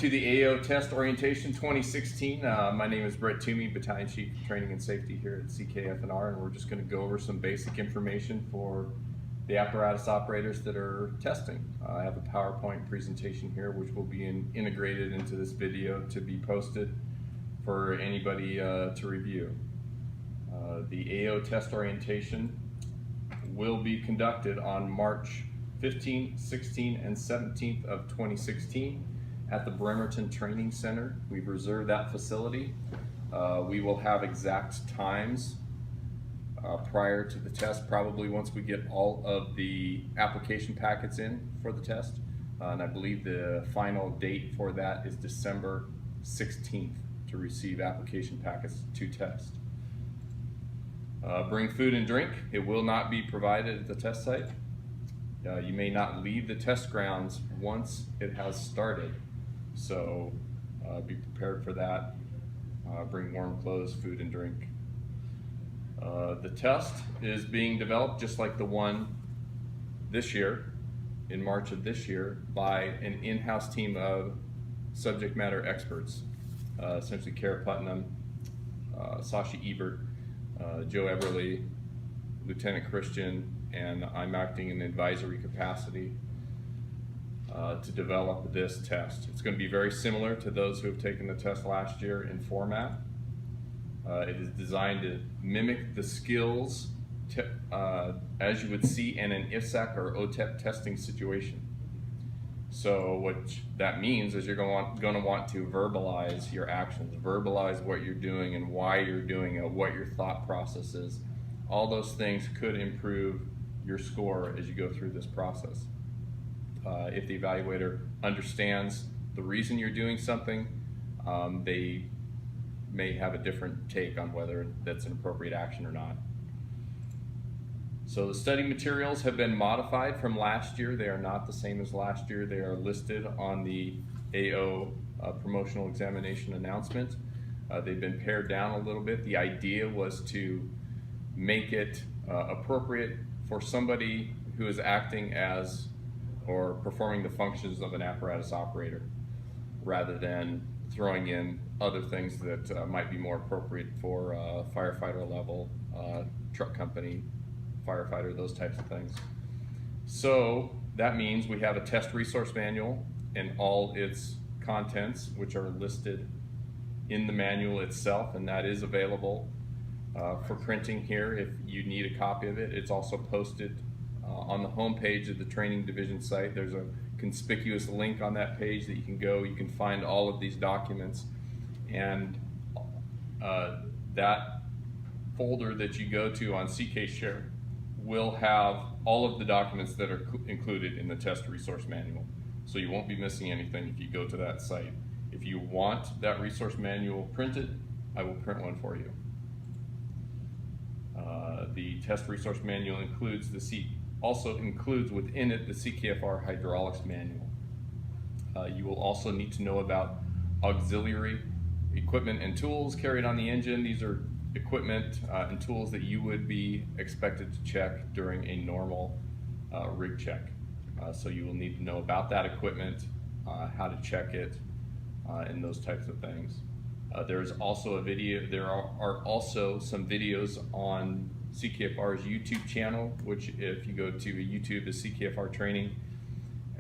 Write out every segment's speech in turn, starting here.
to the AO Test Orientation 2016. My name is Brett Toomey, Battalion Chief of Training and Safety here at CKF&R, and we're just going to go over some basic information for the apparatus operators that are testing. I have a PowerPoint presentation here which will be integrated into this video to be posted for anybody to review. The AO Test Orientation will be conducted on March 15, 16, and 17th of 2016 at the Bremerton Training Center. We've reserved that facility. We will have exact times prior to the test, probably once we get all of the application packets in for the test. And I believe the final date for that is December 16th to receive application packets to test. Bring food and drink. It will not be provided at the test site. You may not leave the test grounds once it has started, so be prepared for that. Bring warm clothes, food and drink. The test is being developed just like the one this year, in March of this year, by an in-house team of subject matter experts, essentially Kara Putnam, Sasha Ebert, Joe Everly, Lieutenant Christian, and I'm acting in advisory capacity to develop this test. It's going to be very similar to those who have taken the test last year in format. It is designed to mimic the skills as you would see in an IFSAC or OTEP testing situation. So what that means is you're going to want to verbalize your actions, verbalize what you're doing and why you're doing it, what your thought process is. All those things could improve your score as you go through this process. If the evaluator understands the reason you're doing something, they may have a different take on whether that's an appropriate action or not. So the study materials have been modified from last year. They are not the same as last year. They are listed on the AO promotional examination announcement. They've been pared down a little bit. The idea was to make it appropriate for somebody who is acting as or performing the functions of an apparatus operator, rather than throwing in other things that might be more appropriate for firefighter level, truck company, firefighter, those types of things. So that means we have a test resource manual and all its contents, which are listed in the manual itself, and that is available for printing here if you need a copy of it. It's also posted on the home page of the training division site. There's a conspicuous link on that page that you can go. You can find all of these documents, and that folder that you go to on CK Share will have all of the documents that are included in the test resource manual. So you won't be missing anything if you go to that site. If you want that resource manual printed, I will print one for you. The test resource manual also includes within it the CKF&R hydraulics manual. You will also need to know about auxiliary equipment and tools carried on the engine. These are equipment and tools that you would be expected to check during a normal rig check. So you will need to know about that equipment, how to check it, and those types of things. There is also a video. There are also some videos on CKF&R's YouTube channel, which if you go to YouTube is CKF&R training,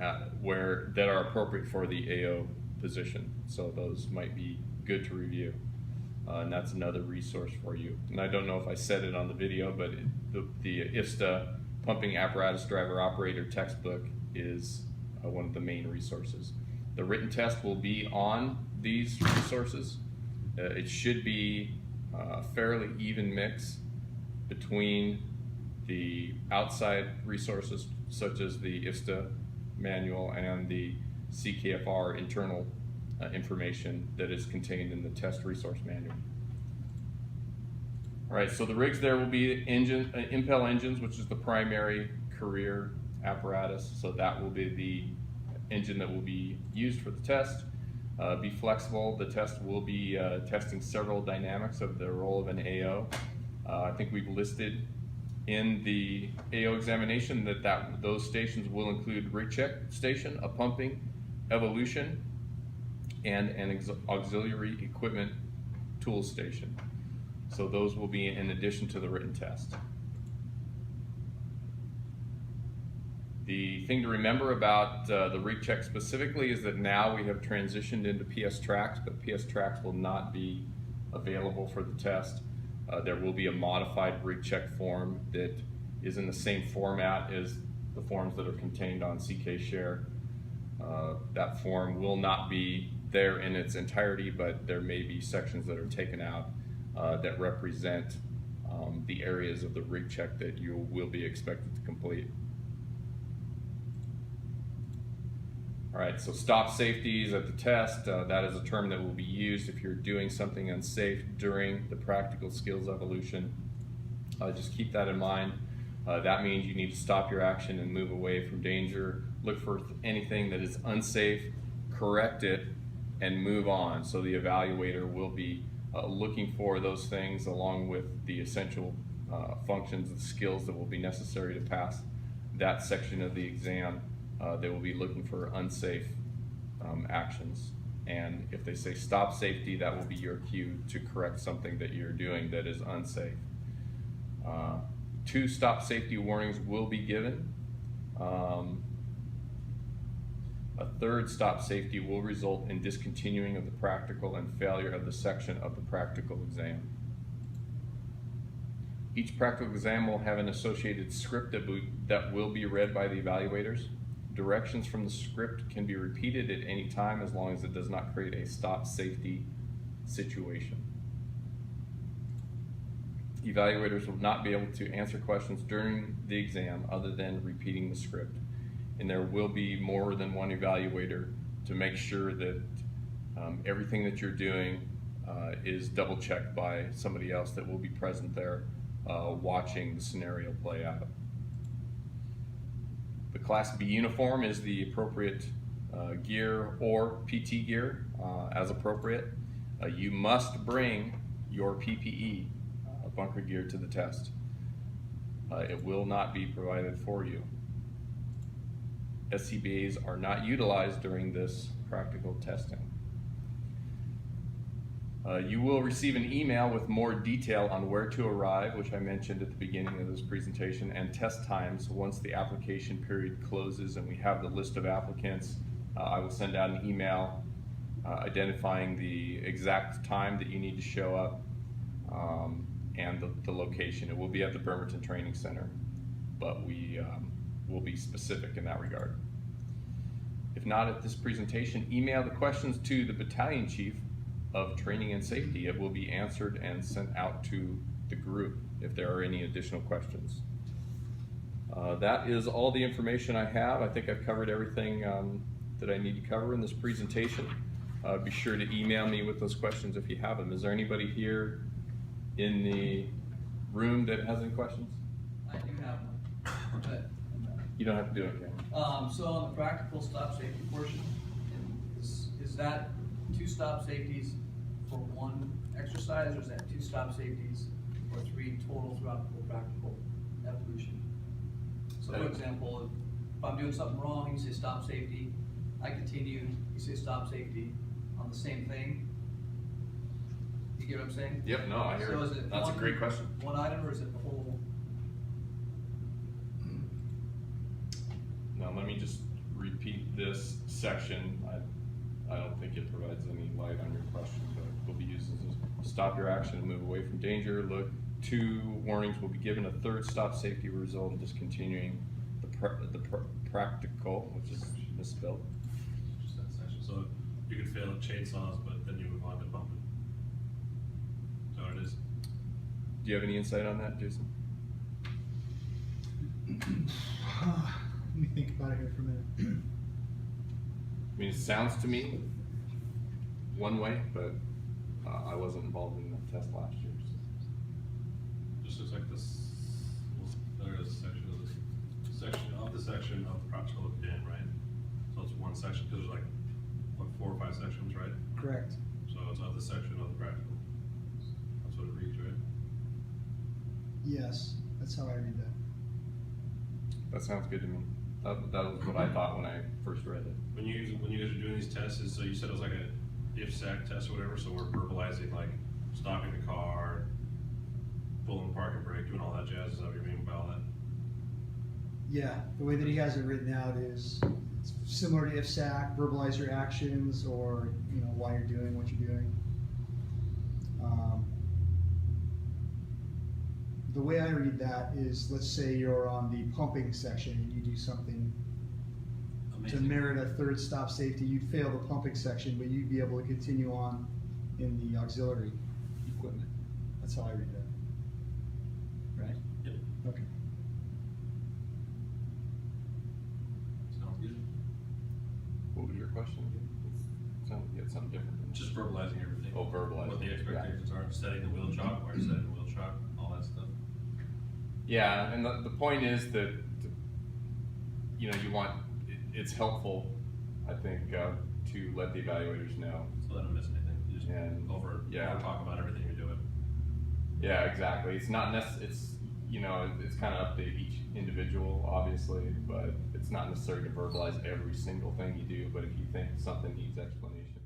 that are appropriate for the AO position. So those might be good to review. And that's another resource for you. And I don't know if I said it on the video, but the IFSTA Pumping Apparatus Driver Operator textbook is one of the main resources. The written test will be on these resources. It should be a fairly even mix between the outside resources such as the IFSTA manual and the CKF&R internal information that is contained in the test resource manual. All right, so the rigs there will be Impel engines, which is the primary career apparatus. So that will be the engine that will be used for the test. Be flexible. The test will be testing several dynamics of the role of an AO. I think we've listed in the AO examination that those stations will include rig check station, a pumping, evolution, and an auxiliary equipment tool station. So those will be in addition to the written test. The thing to remember about the rig check specifically is that now we have transitioned into PS tracks, but PS tracks will not be available for the test. There will be a modified rig check form that is in the same format as the forms that are contained on CK Share. That form will not be there in its entirety, but there may be sections that are taken out that represent the areas of the rig check that you will be expected to complete. All right, so stop safeties at the test, that is a term that will be used if you're doing something unsafe during the practical skills evolution. Just keep that in mind. That means you need to stop your action and move away from danger. Look for anything that is unsafe, correct it, and move on. So the evaluator will be looking for those things along with the essential functions and skills that will be necessary to pass that section of the exam. They will be looking for unsafe actions. And if they say stop safety, that will be your cue to correct something that you're doing that is unsafe. 2 stop safety warnings will be given. A 3rd stop safety will result in discontinuing of the practical and failure of the section of the practical exam. Each practical exam will have an associated script that will be read by the evaluators. Directions from the script can be repeated at any time as long as it does not create a stop safety situation. Evaluators will not be able to answer questions during the exam other than repeating the script. And there will be more than one evaluator to make sure that everything that you're doing is double checked by somebody else that will be present there watching the scenario play out. The Class B uniform is the appropriate gear or PT gear as appropriate. You must bring your PPE, bunker gear, to the test. It will not be provided for you. SCBAs are not utilized during this practical testing. You will receive an email with more detail on where to arrive, which I mentioned at the beginning of this presentation, and test times once the application period closes and we have the list of applicants. I will send out an email identifying the exact time that you need to show up and the location. It will be at the Bremerton Training Center, but we will be specific in that regard. If not at this presentation, email the questions to the Battalion Chief of Training and Safety. It will be answered and sent out to the group if there are any additional questions. That is all the information I have. I think I've covered everything that I need to cover in this presentation. Be sure to email me with those questions if you have them. Is there anybody here in the room that has any questions? I do have one. But, you don't have to do it, Ken. so on the practical stop safety portion, is that 2 stop safeties for 1 exercise, or is that 2 stop safeties or 3 total throughout the whole practical evolution? So for example, if I'm doing something wrong, you say stop safety, I continue, you say stop safety on the same thing. You get what I'm saying? Yep, no, I hear so it. Is it That's a great question. One item, or is it the whole? Now let me just repeat this section. I don't think it provides any light on your question, but it will be used as a stop your action and move away from danger. Look, 2 warnings will be given. A 3rd stop safety will result in discontinuing the practical, which is misspelled. Just that section. So you can fail at chainsaws, but then you move on to bumping. Is that what it is? Do you have any insight on that, Jason? Let me think about it here for a minute. I mean, it sounds to me one way, but I wasn't involved in the test last year. So. Just looks like this. There is a section of the section of the practical at the end, right? So it's 1 section because there's like what, 4 or 5 sections, right? Correct. So it's of the section of the practical. That's what it reads, right? Yes, that's how I read that. That sounds good to me. That was what I thought when I first read it. When you guys are doing these tests, so you said it was like if-sack test or whatever, so we're verbalizing like stopping the car, pulling the parking brake, doing all that jazz, is that what you mean by all that? Yeah, the way that he has it written out is it's similar to IFSAC, verbalize your actions or, you know, why you're doing what you're doing. The way I read that is, let's say you're on the pumping section and you do something to Amazing. merit a third stop safety, you'd fail the pumping section, but you'd be able to continue on in the auxiliary equipment. That's how I read that. Right? Yep. Okay. Sounds good. What was your question again? It sounded like you had something different. Just verbalizing everything. Oh, verbalizing, What the yeah. expectations are, setting the wheel chalk, where to set the wheel chalk, all that stuff. Yeah, and the point is that, you know, you want, it's helpful, I think, to let the evaluators know. So they don't miss anything, you just And, over talk about everything you're doing. Yeah, exactly. It's not it's, you know, it's kind of up to each individual, obviously, but it's not necessary to verbalize every single thing you do, but if you think something needs explanation,